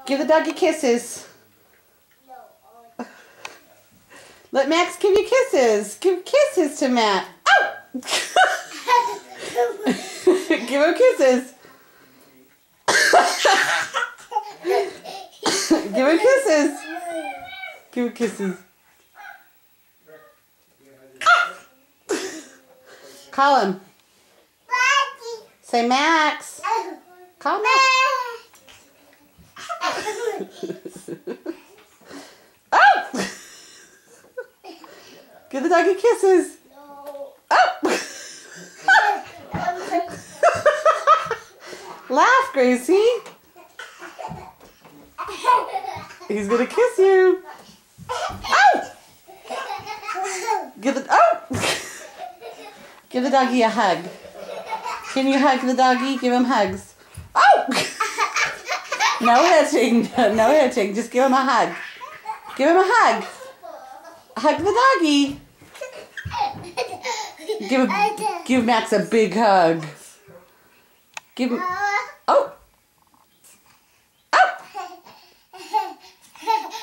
Give the doggy kisses. Let Max give you kisses. Give kisses to Matt. Oh! Give him kisses. Give him kisses. Give him kisses. Call him. Say Max. Call Max. Oh! Give the doggy kisses. Oh! Laugh, Gracie. He's gonna kiss you. Oh! Give the doggy a hug. Can you hug the doggy? Give him hugs. Oh! No hitching. No hitching. Just give him a hug. Give him a hug. Hug the doggy. Give Max a big hug. Give him. Oh. Oh.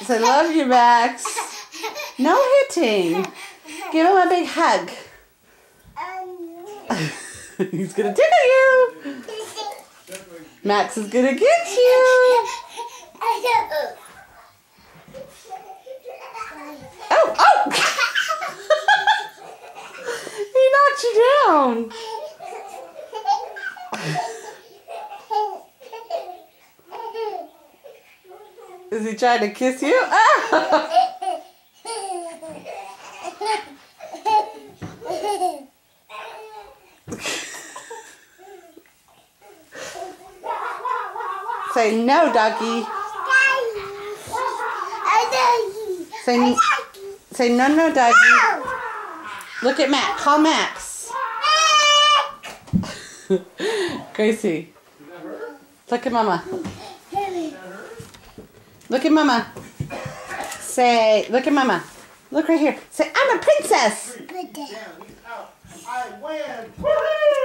Say love you, Max. No hitting. Give him a big hug. He's gonna tickle you. Max is gonna get you. Oh, oh! He knocked you down. Is he trying to kiss you? Ah! Say no, doggy. Say no, no, doggy. Look at Max. Call Max. Gracie. Look at Mama. Look at Mama. Say, look at Mama. Look right here. Say, I'm a princess.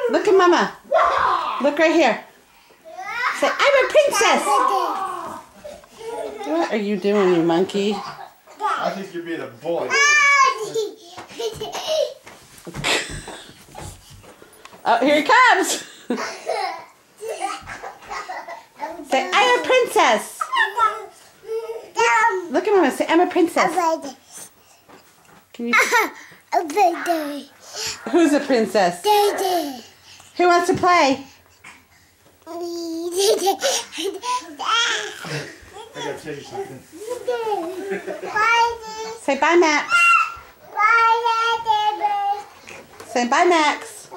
Look at Mama. Look right here. Say, I'm a princess. What are you doing, you monkey? I think you're being a bully. Oh, here he comes. Say, I'm a princess. Look at Mama. Say, I'm a princess. Can you? Who's a princess? Who wants to play? I gotta tell you something. Say bye, Max. Say bye, Max.